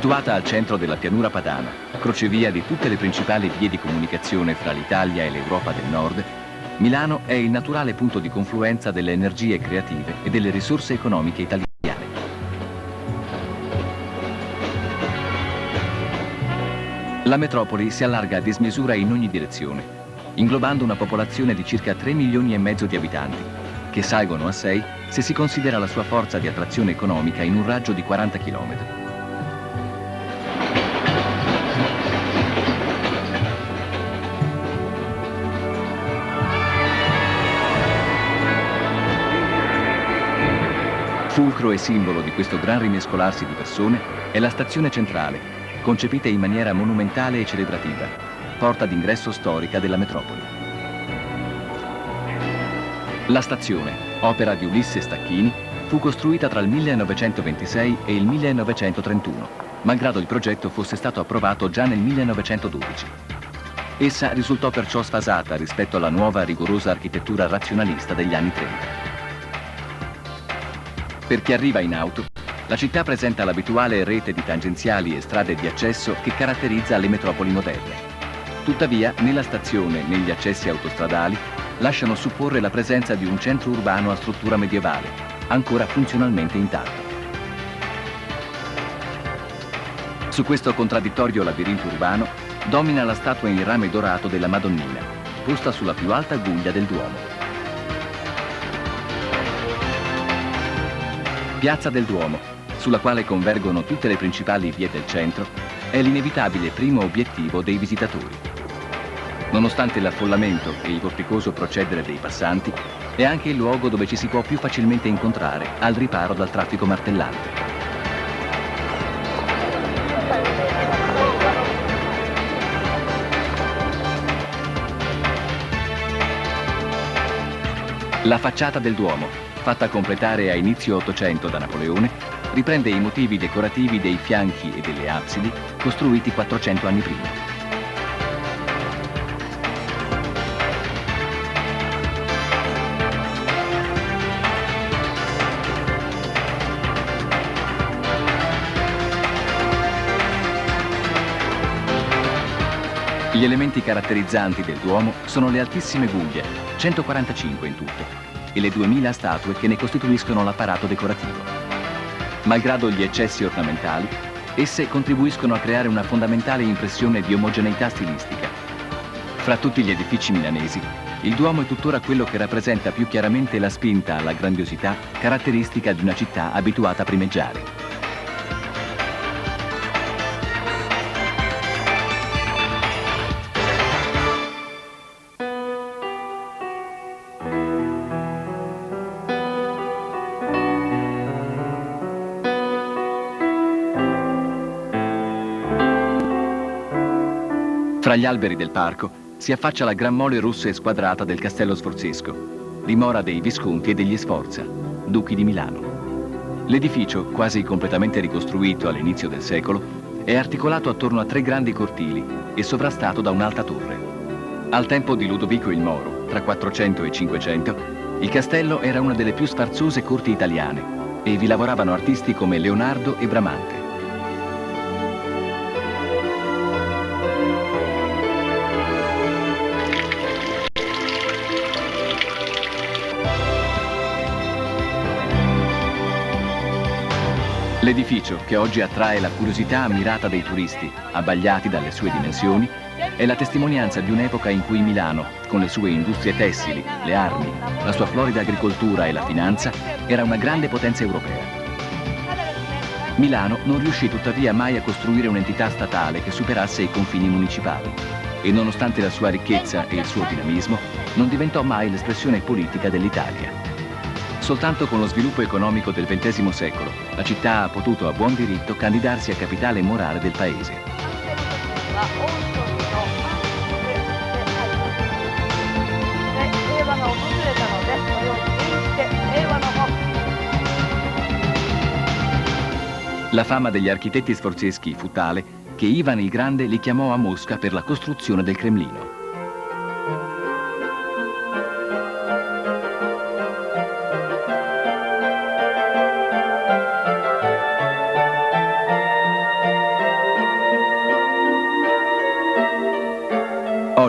Situata al centro della pianura padana, crocevia di tutte le principali vie di comunicazione fra l'Italia e l'Europa del Nord, Milano è il naturale punto di confluenza delle energie creative e delle risorse economiche italiane. La metropoli si allarga a dismisura in ogni direzione, inglobando una popolazione di circa 3 milioni e mezzo di abitanti, che salgono a 6 se si considera la sua forza di attrazione economica in un raggio di 40 km. Fulcro e simbolo di questo gran rimescolarsi di persone è la stazione centrale, concepita in maniera monumentale e celebrativa, porta d'ingresso storica della metropoli. La stazione, opera di Ulisse Stacchini, fu costruita tra il 1926 e il 1931, malgrado il progetto fosse stato approvato già nel 1912. Essa risultò perciò sfasata rispetto alla nuova rigorosa architettura razionalista degli anni 30. Per chi arriva in auto, la città presenta l'abituale rete di tangenziali e strade di accesso che caratterizza le metropoli moderne. Tuttavia, né la stazione né gli accessi autostradali lasciano supporre la presenza di un centro urbano a struttura medievale, ancora funzionalmente intatto. Su questo contraddittorio labirinto urbano domina la statua in rame dorato della Madonnina, posta sulla più alta guglia del Duomo. Piazza del Duomo, sulla quale convergono tutte le principali vie del centro, è l'inevitabile primo obiettivo dei visitatori. Nonostante l'affollamento e il vorticoso procedere dei passanti, è anche il luogo dove ci si può più facilmente incontrare al riparo dal traffico martellante. La facciata del Duomo, fatta completare a inizio Ottocento da Napoleone, riprende i motivi decorativi dei fianchi e delle absidi costruiti 400 anni prima. Gli elementi caratterizzanti del Duomo sono le altissime guglie, 145 in tutto, e le 2000 statue che ne costituiscono l'apparato decorativo. Malgrado gli eccessi ornamentali, esse contribuiscono a creare una fondamentale impressione di omogeneità stilistica. Fra tutti gli edifici milanesi, il Duomo è tuttora quello che rappresenta più chiaramente la spinta alla grandiosità caratteristica di una città abituata a primeggiare. Tra gli alberi del parco si affaccia la gran mole rossa e squadrata del Castello Sforzesco, dimora dei Visconti e degli Sforza, duchi di Milano. L'edificio, quasi completamente ricostruito all'inizio del secolo, è articolato attorno a 3 grandi cortili e sovrastato da un'alta torre. Al tempo di Ludovico il Moro, tra 400 e 500, il castello era una delle più sfarzose corti italiane e vi lavoravano artisti come Leonardo e Bramante. L'edificio, che oggi attrae la curiosità ammirata dei turisti, abbagliati dalle sue dimensioni, è la testimonianza di un'epoca in cui Milano, con le sue industrie tessili, le armi, la sua florida agricoltura e la finanza, era una grande potenza europea. Milano non riuscì tuttavia mai a costruire un'entità statale che superasse i confini municipali e, nonostante la sua ricchezza e il suo dinamismo, non diventò mai l'espressione politica dell'Italia. Soltanto con lo sviluppo economico del XX secolo, la città ha potuto a buon diritto candidarsi a capitale morale del paese. La fama degli architetti sforzeschi fu tale che Ivan il Grande li chiamò a Mosca per la costruzione del Cremlino.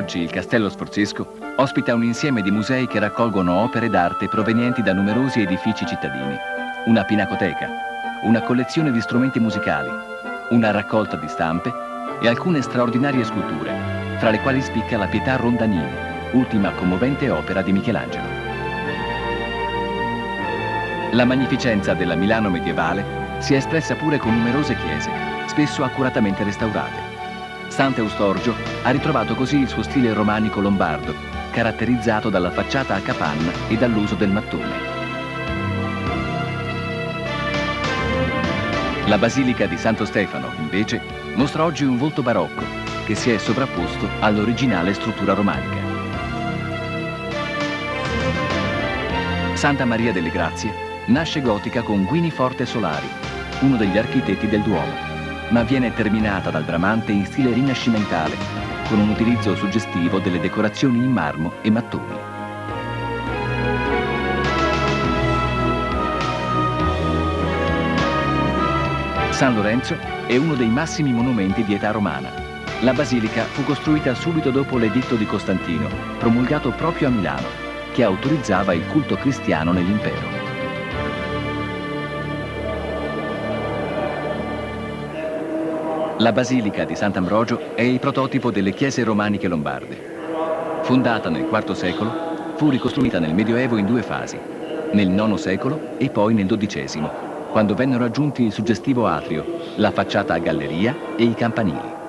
Oggi il Castello Sforzesco ospita un insieme di musei che raccolgono opere d'arte provenienti da numerosi edifici cittadini, una pinacoteca, una collezione di strumenti musicali, una raccolta di stampe e alcune straordinarie sculture, fra le quali spicca la Pietà Rondanini, ultima commovente opera di Michelangelo. La magnificenza della Milano medievale si è espressa pure con numerose chiese, spesso accuratamente restaurate. Sant'Eustorgio ha ritrovato così il suo stile romanico lombardo, caratterizzato dalla facciata a capanna e dall'uso del mattone. La Basilica di Santo Stefano, invece, mostra oggi un volto barocco che si è sovrapposto all'originale struttura romanica. Santa Maria delle Grazie nasce gotica con Guini Forte Solari, uno degli architetti del Duomo, ma viene terminata dal Bramante in stile rinascimentale, con un utilizzo suggestivo delle decorazioni in marmo e mattoni. San Lorenzo è uno dei massimi monumenti di età romana. La basilica fu costruita subito dopo l'editto di Costantino, promulgato proprio a Milano, che autorizzava il culto cristiano nell'impero. La Basilica di Sant'Ambrogio è il prototipo delle chiese romaniche lombarde. Fondata nel IV secolo, fu ricostruita nel Medioevo in due fasi, nel IX secolo e poi nel XII, quando vennero aggiunti il suggestivo atrio, la facciata a galleria e i campanili.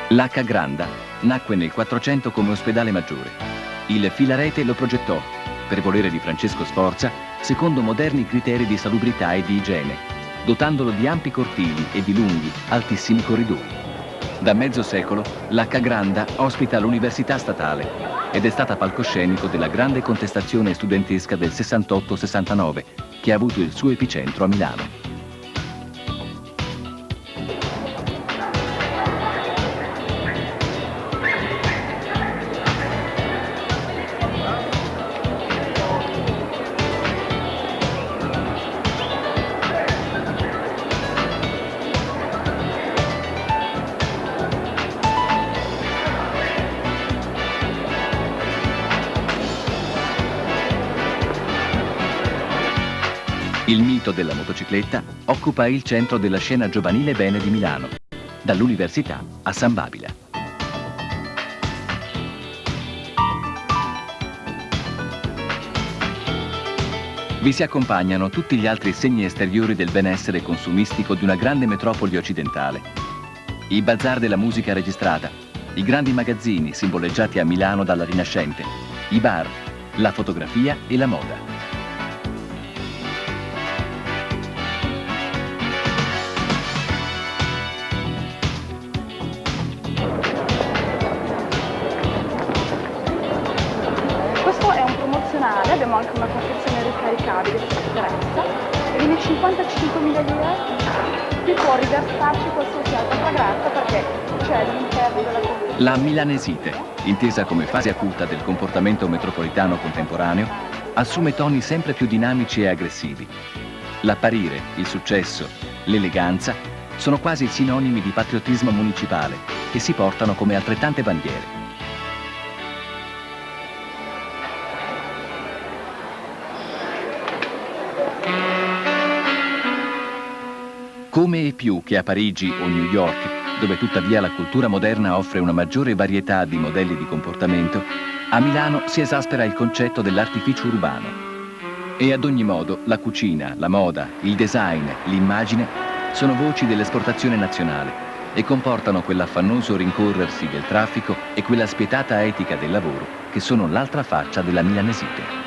L'H Granda nacque nel 400 come ospedale maggiore. Il Filarete lo progettò, per volere di Francesco Sforza, secondo moderni criteri di salubrità e di igiene, dotandolo di ampi cortili e di lunghi, altissimi corridoi. Da mezzo secolo l'H Granda ospita l'Università Statale ed è stata palcoscenico della grande contestazione studentesca del 68-69, che ha avuto il suo epicentro a Milano. Il mito della motocicletta occupa il centro della scena giovanile bene di Milano, dall'Università a San Babila. Vi si accompagnano tutti gli altri segni esteriori del benessere consumistico di una grande metropoli occidentale. I bazar della musica registrata, i grandi magazzini simboleggiati a Milano dalla Rinascente, i bar, la fotografia e la moda. Abbiamo anche una confezione ricaricabile se ti interessa, e viene 55.000 lire, qui può riversarci qualsiasi altra fragranza perché c'è all'interno della confezione. La milanesite, intesa come fase acuta del comportamento metropolitano contemporaneo, assume toni sempre più dinamici e aggressivi. L'apparire, il successo, l'eleganza sono quasi sinonimi di patriottismo municipale che si portano come altrettante bandiere. Come e più che a Parigi o New York, dove tuttavia la cultura moderna offre una maggiore varietà di modelli di comportamento, a Milano si esaspera il concetto dell'artificio urbano. E ad ogni modo la cucina, la moda, il design, l'immagine sono voci dell'esportazione nazionale e comportano quell'affannoso rincorrersi del traffico e quella spietata etica del lavoro che sono l'altra faccia della milanesite.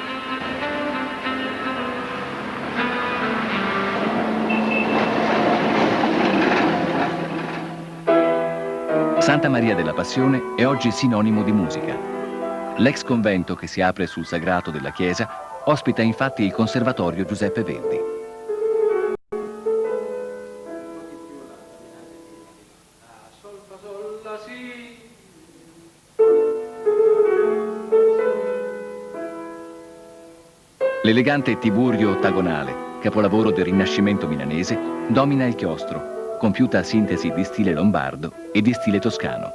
Santa Maria della Passione è oggi sinonimo di musica. L'ex convento che si apre sul sagrato della chiesa ospita infatti il Conservatorio Giuseppe Verdi. L'elegante tiburio ottagonale, capolavoro del Rinascimento milanese, domina il chiostro, compiuta sintesi di stile lombardo e di stile toscano.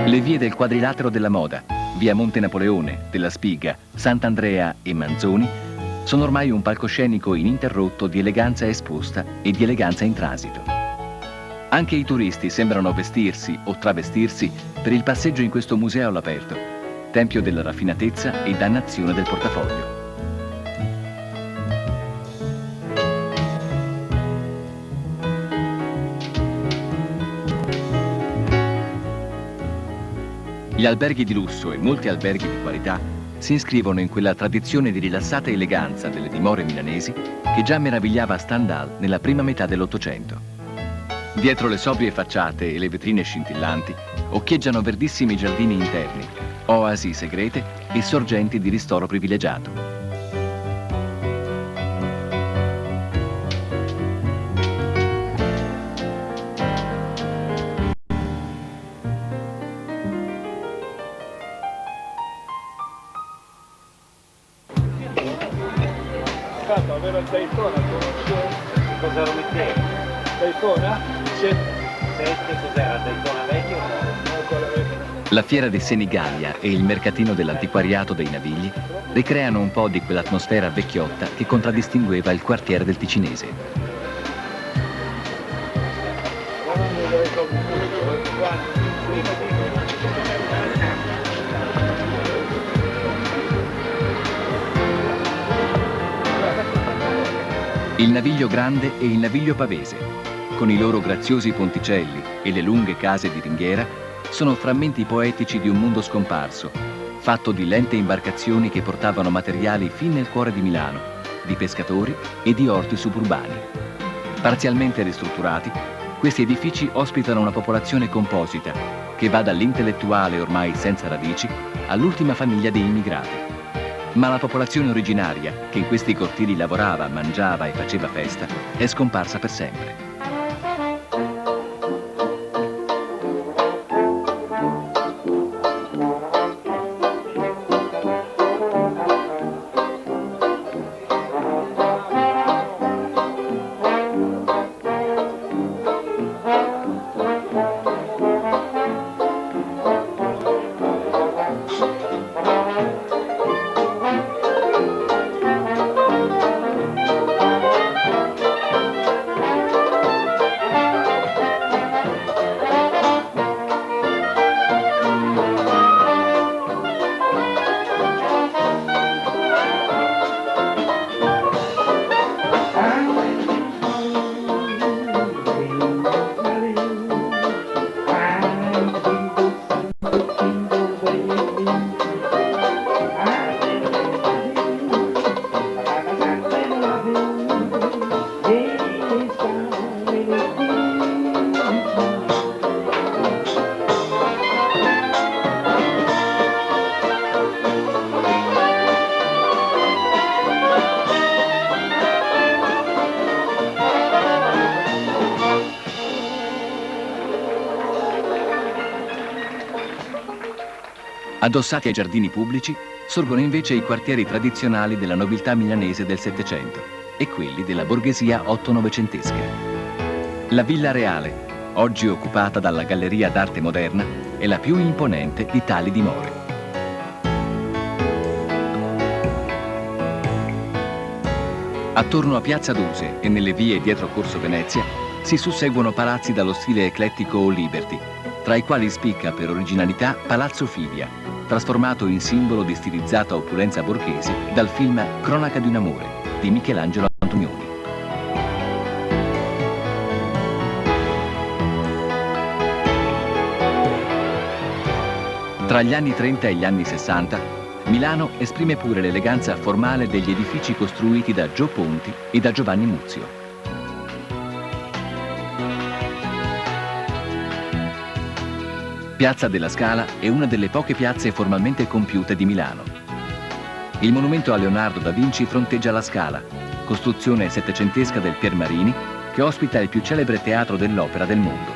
Le vie del quadrilatero della moda, via Monte Napoleone, della Spiga, Sant'Andrea e Manzoni, sono ormai un palcoscenico ininterrotto di eleganza esposta e di eleganza in transito. Anche i turisti sembrano vestirsi o travestirsi per il passeggio in questo museo all'aperto, tempio della raffinatezza e dannazione del portafoglio. Gli alberghi di lusso e molti alberghi di qualità si iscrivono in quella tradizione di rilassata eleganza delle dimore milanesi che già meravigliava Stendhal nella prima metà dell'Ottocento. Dietro le sobrie facciate e le vetrine scintillanti occhieggiano verdissimi giardini interni, oasi segrete e sorgenti di ristoro privilegiato. Aveva il Daytona, cosa lo metteva? Daytona? 7, cos'era? Daytona vecchio o no? La fiera di Senigallia e il mercatino dell'antiquariato dei Navigli ricreano un po' di quell'atmosfera vecchiotta che contraddistingueva il quartiere del Ticinese. Il Naviglio Grande e il Naviglio Pavese, con i loro graziosi ponticelli e le lunghe case di ringhiera, sono frammenti poetici di un mondo scomparso, fatto di lente imbarcazioni che portavano materiali fin nel cuore di Milano, di pescatori e di orti suburbani. Parzialmente ristrutturati, questi edifici ospitano una popolazione composita che va dall'intellettuale ormai senza radici all'ultima famiglia dei immigrati. Ma la popolazione originaria, che in questi cortili lavorava, mangiava e faceva festa, è scomparsa per sempre. Addossati ai giardini pubblici sorgono invece i quartieri tradizionali della nobiltà milanese del Settecento e quelli della borghesia otto-novecentesca. La Villa Reale, oggi occupata dalla Galleria d'Arte Moderna, è la più imponente di tali dimore. Attorno a Piazza Duse e nelle vie dietro Corso Venezia si susseguono palazzi dallo stile eclettico o liberty, tra i quali spicca per originalità Palazzo Fidia, trasformato in simbolo di stilizzata opulenza borghese dal film Cronaca di un amore di Michelangelo Antonioni. Tra gli anni 30 e gli anni 60, Milano esprime pure l'eleganza formale degli edifici costruiti da Gio Ponti e da Giovanni Muzio. Piazza della Scala è una delle poche piazze formalmente compiute di Milano. Il monumento a Leonardo da Vinci fronteggia la Scala, costruzione settecentesca del Pier Marini, che ospita il più celebre teatro dell'opera del mondo.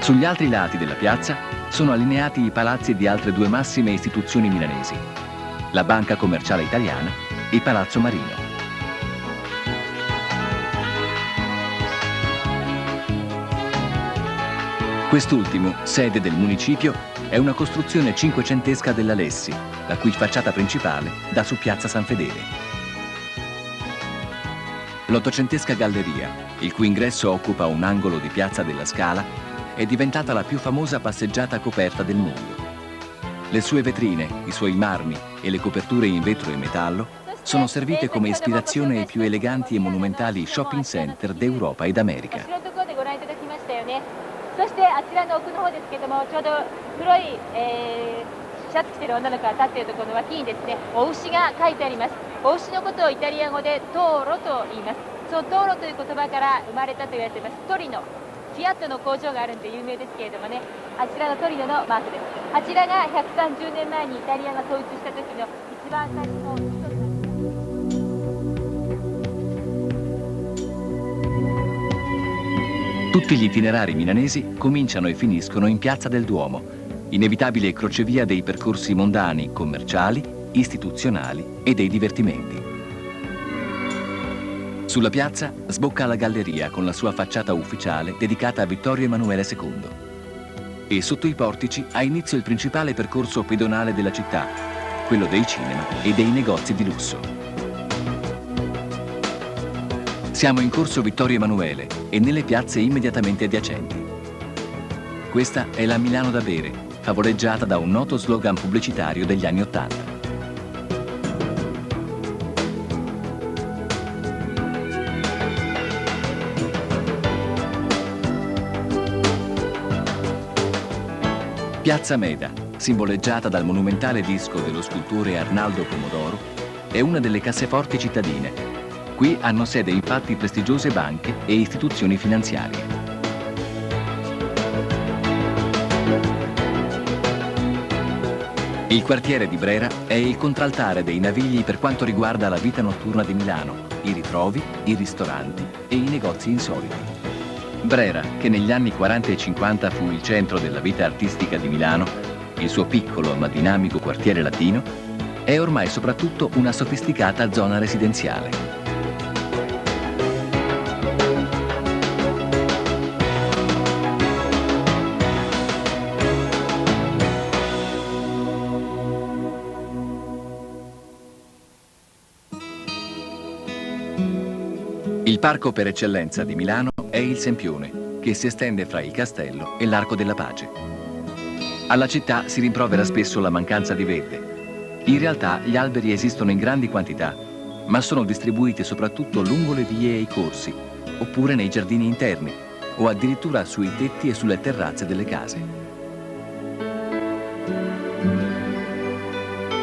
Sugli altri lati della piazza sono allineati i palazzi di altre due massime istituzioni milanesi, la Banca Commerciale Italiana e Palazzo Marino. Quest'ultimo, sede del municipio, è una costruzione cinquecentesca dell'Alessi, la cui facciata principale dà su Piazza San Fedele. L'ottocentesca galleria, il cui ingresso occupa un angolo di Piazza della Scala, è diventata la più famosa passeggiata coperta del mondo. Le sue vetrine, i suoi marmi e le coperture in vetro e metallo sono servite come ispirazione ai più eleganti e monumentali shopping center d'Europa ed America. そしてあちらの奥の方ですけども、ちょうど黒い、シャツ着てる女の子が立っているところの脇にですね、お牛が書いてあります。お牛のことをイタリア語でトーロと言います。そのトーロという言葉から生まれたと言われています。トリノ、フィアットの工場があるんで有名ですけれどもね、あちらのトリノのマークです。あちらが130年前にイタリアが統一した時の一番最初の首都になります。 Tutti gli itinerari milanesi cominciano e finiscono in Piazza del Duomo, inevitabile crocevia dei percorsi mondani, commerciali, istituzionali e dei divertimenti. Sulla piazza sbocca la galleria con la sua facciata ufficiale dedicata a Vittorio Emanuele II. E sotto i portici ha inizio il principale percorso pedonale della città, quello dei cinema e dei negozi di lusso. Siamo in corso Vittorio Emanuele e nelle piazze immediatamente adiacenti. Questa è la Milano da bere, favoleggiata da un noto slogan pubblicitario degli anni '80. Piazza Meda, simboleggiata dal monumentale disco dello scultore Arnaldo Pomodoro, è una delle casseforti cittadine. Qui hanno sede infatti prestigiose banche e istituzioni finanziarie. Il quartiere di Brera è il contraltare dei navigli per quanto riguarda la vita notturna di Milano, i ritrovi, i ristoranti e i negozi insoliti. Brera, che negli anni 40 e 50 fu il centro della vita artistica di Milano, il suo piccolo ma dinamico quartiere latino, è ormai soprattutto una sofisticata zona residenziale. Il parco per eccellenza di Milano è il Sempione, che si estende fra il Castello e l'Arco della Pace. Alla città si rimprovera spesso la mancanza di verde. In realtà gli alberi esistono in grandi quantità, ma sono distribuiti soprattutto lungo le vie e i corsi, oppure nei giardini interni, o addirittura sui tetti e sulle terrazze delle case.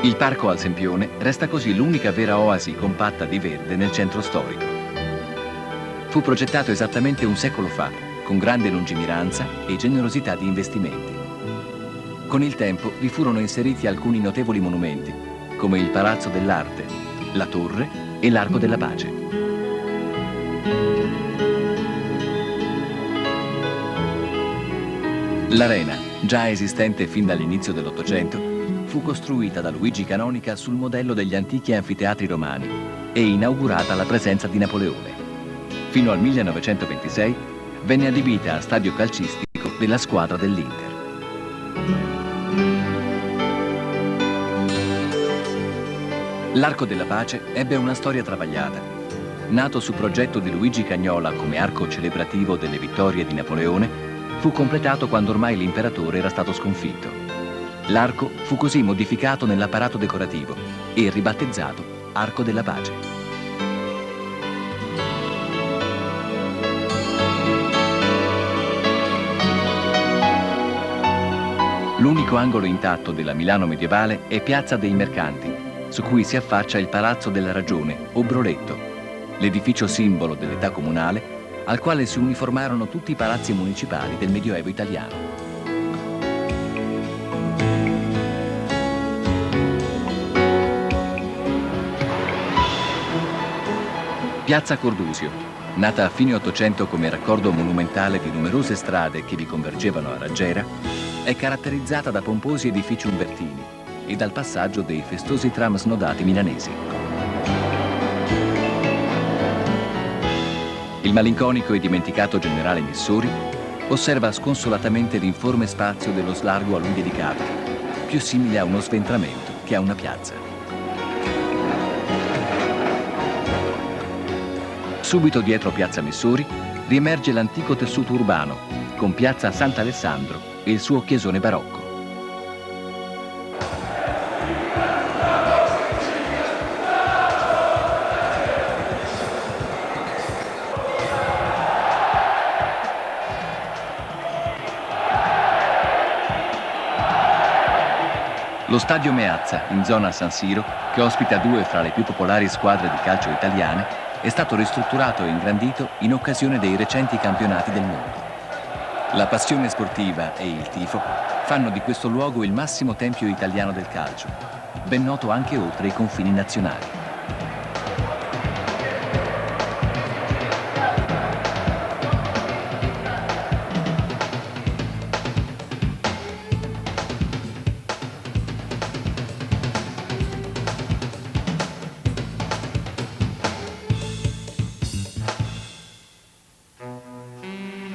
Il parco al Sempione resta così l'unica vera oasi compatta di verde nel centro storico. Fu progettato esattamente un secolo fa, con grande lungimiranza e generosità di investimenti. Con il tempo vi furono inseriti alcuni notevoli monumenti, come il Palazzo dell'Arte, la Torre e l'Arco della Pace. L'Arena, già esistente fin dall'inizio dell'Ottocento, fu costruita da Luigi Canonica sul modello degli antichi anfiteatri romani e inaugurata alla presenza di Napoleone. Fino al 1926 venne adibita a stadio calcistico della squadra dell'Inter. L'Arco della Pace ebbe una storia travagliata. Nato su progetto di Luigi Cagnola come arco celebrativo delle vittorie di Napoleone, fu completato quando ormai l'imperatore era stato sconfitto. L'arco fu così modificato nell'apparato decorativo e ribattezzato Arco della Pace. L'unico angolo intatto della Milano medievale è Piazza dei Mercanti, su cui si affaccia il Palazzo della Ragione, o Broletto, l'edificio simbolo dell'età comunale, al quale si uniformarono tutti i palazzi municipali del Medioevo italiano. Piazza Cordusio, nata a fine Ottocento come raccordo monumentale di numerose strade che vi convergevano a Raggiera, è caratterizzata da pomposi edifici umbertini e dal passaggio dei festosi tram snodati milanesi. Il malinconico e dimenticato generale Missori osserva sconsolatamente l'informe spazio dello slargo a lui dedicato, più simile a uno sventramento che a una piazza. Subito dietro Piazza Missori riemerge l'antico tessuto urbano, con Piazza Sant'Alessandro e il suo chiesone barocco. Lo stadio Meazza, in zona San Siro, che ospita due fra le più popolari squadre di calcio italiane, è stato ristrutturato e ingrandito in occasione dei recenti campionati del mondo. La passione sportiva e il tifo fanno di questo luogo il massimo tempio italiano del calcio, ben noto anche oltre i confini nazionali.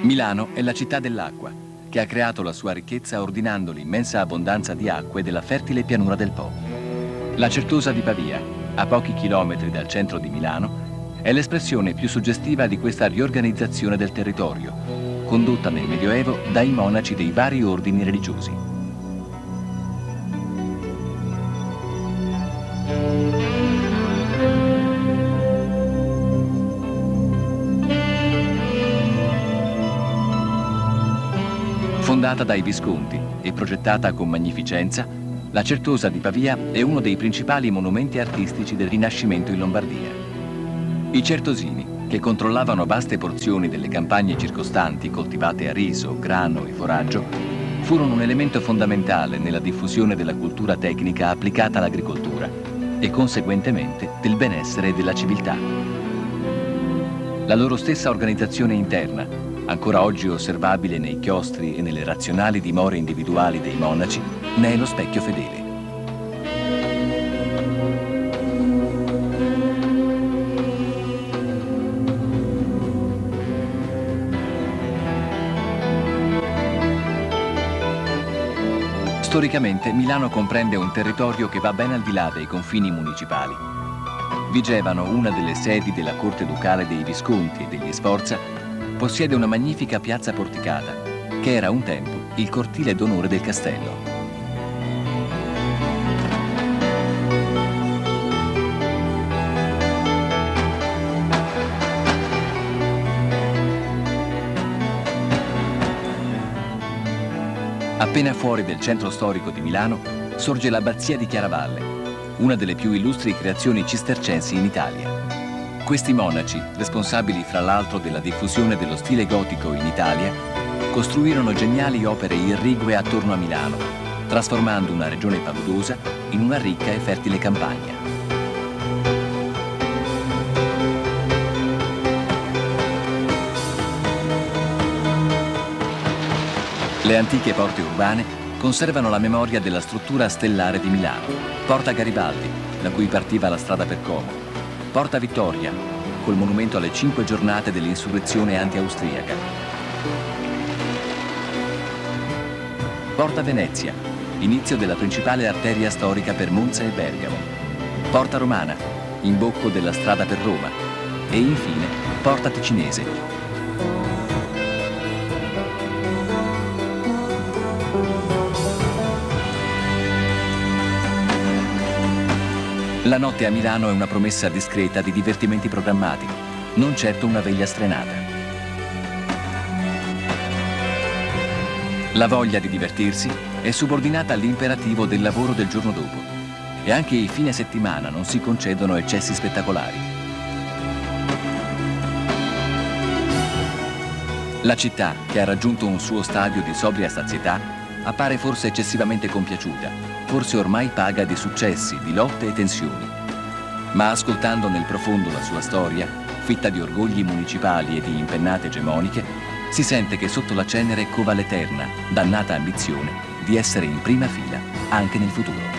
Milano è la città dell'acqua, che ha creato la sua ricchezza ordinando l'immensa abbondanza di acque della fertile pianura del Po. La Certosa di Pavia, a pochi chilometri dal centro di Milano, è l'espressione più suggestiva di questa riorganizzazione del territorio, condotta nel Medioevo dai monaci dei vari ordini religiosi. Fondata dai Visconti e progettata con magnificenza, la Certosa di Pavia è uno dei principali monumenti artistici del Rinascimento in Lombardia. I certosini, che controllavano vaste porzioni delle campagne circostanti coltivate a riso, grano e foraggio, furono un elemento fondamentale nella diffusione della cultura tecnica applicata all'agricoltura e conseguentemente del benessere e della civiltà. La loro stessa organizzazione interna, ancora oggi osservabile nei chiostri e nelle razionali dimore individuali dei monaci, ne è lo specchio fedele. Storicamente Milano comprende un territorio che va ben al di là dei confini municipali. Vigevano, una delle sedi della corte ducale dei Visconti e degli Sforza, possiede una magnifica piazza porticata, che era un tempo il cortile d'onore del castello. Appena fuori del centro storico di Milano sorge l'abbazia di Chiaravalle, una delle più illustri creazioni cistercensi in Italia. Questi monaci, responsabili fra l'altro della diffusione dello stile gotico in Italia, costruirono geniali opere irrigue attorno a Milano, trasformando una regione paludosa in una ricca e fertile campagna. Le antiche porte urbane conservano la memoria della struttura stellare di Milano. Porta Garibaldi, da cui partiva la strada per Como. Porta Vittoria, col monumento alle 5 giornate dell'insurrezione anti-austriaca. Porta Venezia, inizio della principale arteria storica per Monza e Bergamo. Porta Romana, imbocco della strada per Roma. E infine Porta Ticinese. La notte a Milano è una promessa discreta di divertimenti programmati, non certo una veglia strenata. La voglia di divertirsi è subordinata all'imperativo del lavoro del giorno dopo e anche i fine settimana non si concedono eccessi spettacolari. La città, che ha raggiunto un suo stadio di sobria sazietà, appare forse eccessivamente compiaciuta, forse ormai paga di successi, di lotte e tensioni. Ma ascoltando nel profondo la sua storia, fitta di orgogli municipali e di impennate egemoniche, si sente che sotto la cenere cova l'eterna, dannata ambizione di essere in prima fila anche nel futuro.